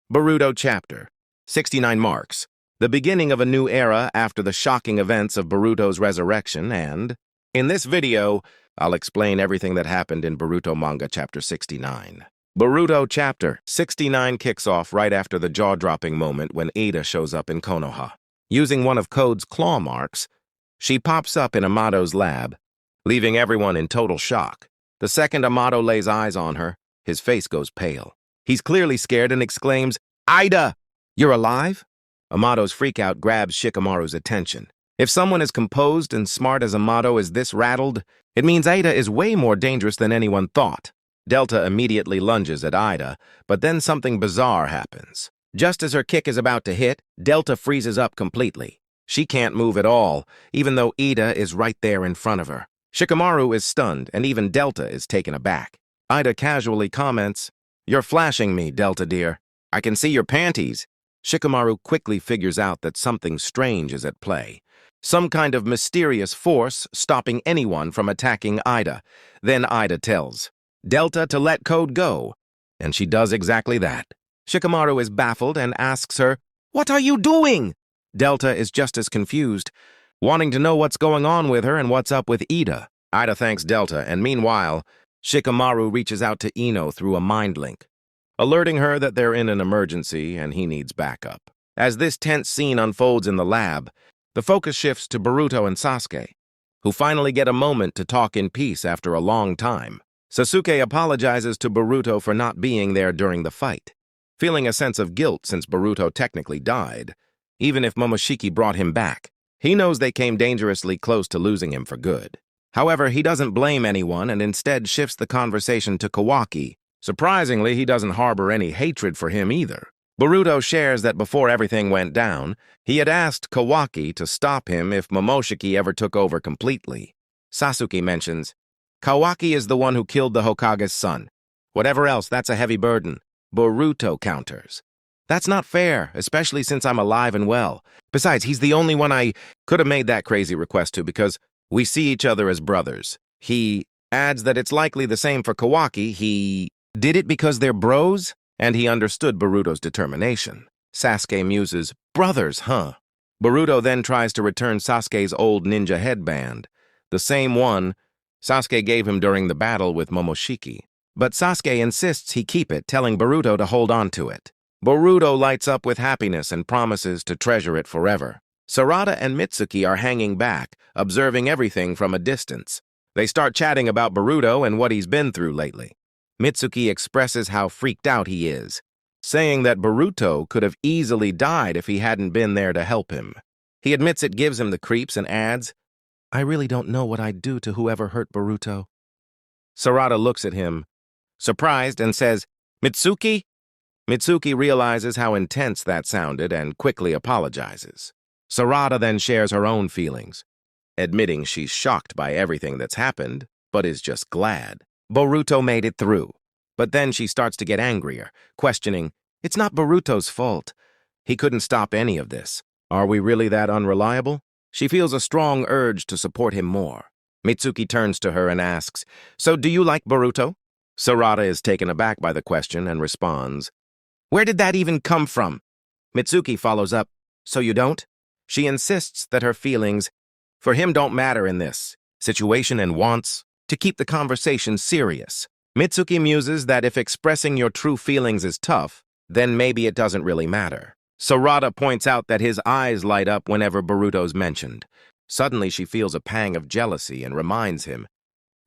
Boruto Chapter 69 marks the beginning of a new era after the shocking events of Boruto's resurrection, and in this video, I'll explain everything that happened in Boruto Manga Chapter 69. Boruto Chapter 69 kicks off right after the jaw-dropping moment when Eida shows up in Konoha. Using one of Code's claw marks, she pops up in Amato's lab, leaving everyone in total shock. The second Amato lays eyes on her, his face goes pale. He's clearly scared and exclaims, "Eida, you're alive?" Amato's freakout grabs Shikamaru's attention. If someone as composed and smart as Amato is this rattled, it means Eida is way more dangerous than anyone thought. Delta immediately lunges at Eida, but then something bizarre happens. Just as her kick is about to hit, Delta freezes up completely. She can't move at all, even though Eida is right there in front of her. Shikamaru is stunned, and even Delta is taken aback. Eida casually comments, "You're flashing me, Delta dear. I can see your panties." Shikamaru quickly figures out that something strange is at play. Some kind of mysterious force stopping anyone from attacking Eida. Then Eida tells Delta to let Code go, and she does exactly that. Shikamaru is baffled and asks her, "What are you doing?" Delta is just as confused, wanting to know what's going on with her and what's up with Eida. Eida thanks Delta, and meanwhile, Shikamaru reaches out to Ino through a mind link, alerting her that they're in an emergency and he needs backup. As this tense scene unfolds in the lab, the focus shifts to Boruto and Sasuke, who finally get a moment to talk in peace after a long time. Sasuke apologizes to Boruto for not being there during the fight, feeling a sense of guilt since Boruto technically died, even if Momoshiki brought him back. He knows they came dangerously close to losing him for good. However, he doesn't blame anyone and instead shifts the conversation to Kawaki. Surprisingly, he doesn't harbor any hatred for him either. Boruto shares that before everything went down, he had asked Kawaki to stop him if Momoshiki ever took over completely. Sasuke mentions, "Kawaki is the one who killed the Hokage's son. Whatever else, that's a heavy burden." Boruto counters, "That's not fair, especially since I'm alive and well. Besides, he's the only one I could have made that crazy request to because we see each other as brothers." He adds that it's likely the same for Kawaki. He did it because they're bros, and he understood Boruto's determination. Sasuke muses, "Brothers, huh?" Boruto then tries to return Sasuke's old ninja headband, the same one Sasuke gave him during the battle with Momoshiki. But Sasuke insists he keep it, telling Boruto to hold on to it. Boruto lights up with happiness and promises to treasure it forever. Sarada and Mitsuki are hanging back, observing everything from a distance. They start chatting about Boruto and what he's been through lately. Mitsuki expresses how freaked out he is, saying that Boruto could have easily died if he hadn't been there to help him. He admits it gives him the creeps and adds, "I really don't know what I'd do to whoever hurt Boruto." Sarada looks at him, surprised, and says, "Mitsuki?" Mitsuki realizes how intense that sounded and quickly apologizes. Sarada then shares her own feelings, admitting she's shocked by everything that's happened, but is just glad Boruto made it through. But then she starts to get angrier, questioning, "It's not Boruto's fault. He couldn't stop any of this. Are we really that unreliable?" She feels a strong urge to support him more. Mitsuki turns to her and asks, "So do you like Boruto?" Sarada is taken aback by the question and responds, "Where did that even come from?" Mitsuki follows up, "So you don't?" She insists that her feelings for him don't matter in this situation and wants to keep the conversation serious. Mitsuki muses that if expressing your true feelings is tough, then maybe it doesn't really matter. Sarada points out that his eyes light up whenever Boruto's mentioned. Suddenly she feels a pang of jealousy and reminds him,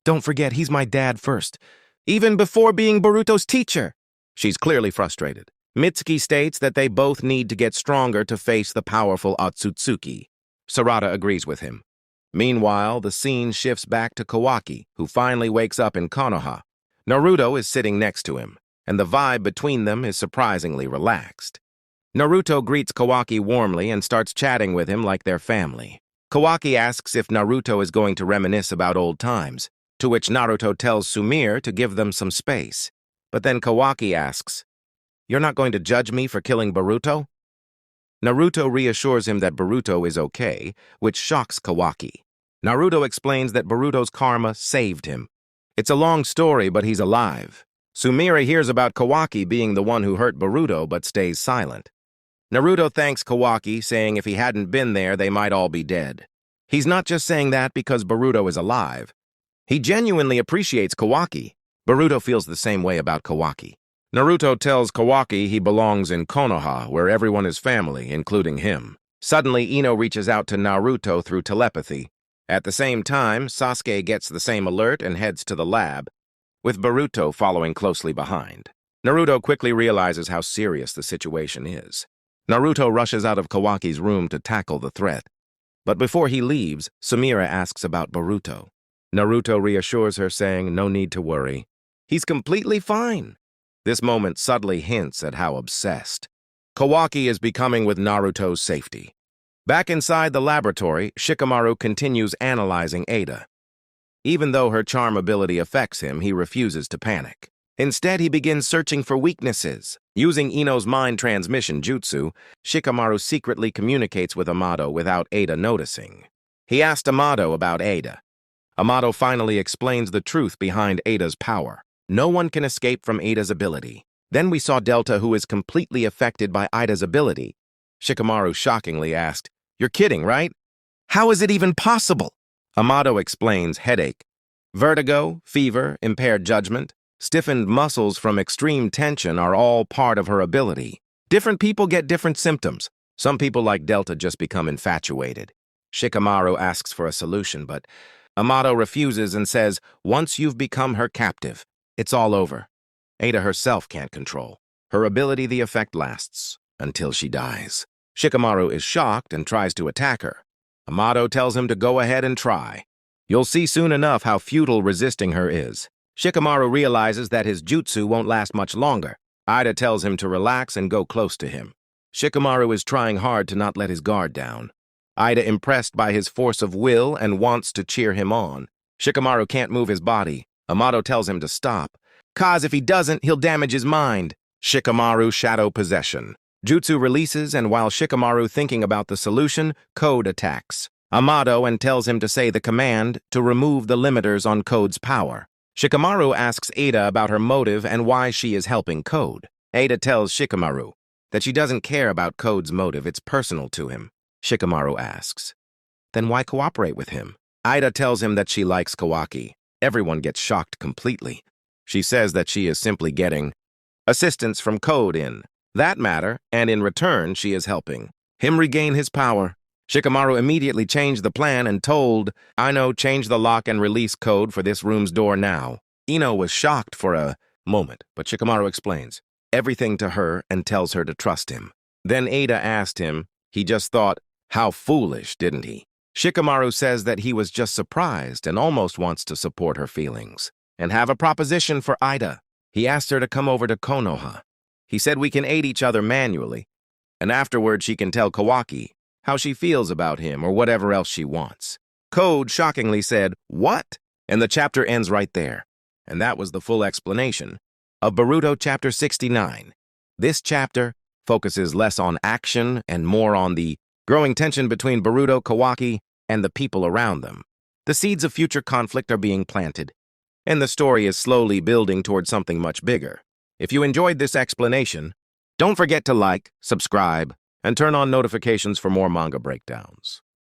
"Don't forget, he's my dad first, even before being Boruto's teacher." She's clearly frustrated. Mitsuki states that they both need to get stronger to face the powerful Otsutsuki. Sarada agrees with him. Meanwhile, the scene shifts back to Kawaki, who finally wakes up in Konoha. Naruto is sitting next to him, and the vibe between them is surprisingly relaxed. Naruto greets Kawaki warmly and starts chatting with him like they're family. Kawaki asks if Naruto is going to reminisce about old times, to which Naruto tells Sumire to give them some space. But then Kawaki asks, "You're not going to judge me for killing Boruto?" Naruto reassures him that Boruto is okay, which shocks Kawaki. Naruto explains that Boruto's karma saved him. It's a long story, but he's alive. Sumire hears about Kawaki being the one who hurt Boruto but stays silent. Naruto thanks Kawaki, saying if he hadn't been there, they might all be dead. He's not just saying that because Boruto is alive. He genuinely appreciates Kawaki. Boruto feels the same way about Kawaki. Naruto tells Kawaki he belongs in Konoha, where everyone is family, including him. Suddenly, Ino reaches out to Naruto through telepathy. At the same time, Sasuke gets the same alert and heads to the lab, with Boruto following closely behind. Naruto quickly realizes how serious the situation is. Naruto rushes out of Kawaki's room to tackle the threat. But before he leaves, Sumire asks about Boruto. Naruto reassures her, saying no need to worry. He's completely fine. This moment subtly hints at how obsessed Kawaki is becoming with Naruto's safety. Back inside the laboratory, Shikamaru continues analyzing Eida. Even though her charm ability affects him, he refuses to panic. Instead, he begins searching for weaknesses. Using Ino's mind transmission jutsu, Shikamaru secretly communicates with Amato without Eida noticing. He asked Amato about Eida. Amato finally explains the truth behind Eida's power. No one can escape from Eida's ability. Then we saw Delta, who is completely affected by Eida's ability. Shikamaru shockingly asked, "You're kidding, right? How is it even possible?" Amato explains headache, vertigo, fever, impaired judgment, stiffened muscles from extreme tension are all part of her ability. Different people get different symptoms. Some people like Delta just become infatuated. Shikamaru asks for a solution, but Amato refuses and says, once you've become her captive, it's all over. Eida herself can't control. Her ability, the effect lasts until she dies. Shikamaru is shocked and tries to attack her. Amato tells him to go ahead and try. You'll see soon enough how futile resisting her is. Shikamaru realizes that his jutsu won't last much longer. Eida tells him to relax and go close to him. Shikamaru is trying hard to not let his guard down. Eida impressed by his force of will and wants to cheer him on. Shikamaru can't move his body. Amato tells him to stop. "'Cause if he doesn't, he'll damage his mind." Shikamaru shadow possession. Jutsu releases, and while Shikamaru thinking about the solution, Code attacks Amato and tells him to say the command to remove the limiters on Code's power. Shikamaru asks Eida about her motive and why she is helping Code. Eida tells Shikamaru that she doesn't care about Code's motive, it's personal to him. Shikamaru asks, then why cooperate with him? Eida tells him that she likes Kawaki. Everyone gets shocked completely. She says that she is simply getting assistance from Code in that matter, and in return, she is helping him regain his power. Shikamaru immediately changed the plan and told Ino change the lock and release Code for this room's door now. Ino was shocked for a moment, but Shikamaru explains everything to her and tells her to trust him. Then Eida asked him, he just thought, how foolish, didn't he? Shikamaru says that he was just surprised and almost wants to support her feelings and have a proposition for Eida. He asked her to come over to Konoha. He said we can aid each other manually, and afterward she can tell Kawaki how she feels about him or whatever else she wants. Code shockingly said, what? And the chapter ends right there. And that was the full explanation of Boruto Chapter 69. This chapter focuses less on action and more on the growing tension between Boruto, Kawaki, and the people around them. The seeds of future conflict are being planted, and the story is slowly building towards something much bigger. If you enjoyed this explanation, don't forget to like, subscribe, and turn on notifications for more manga breakdowns.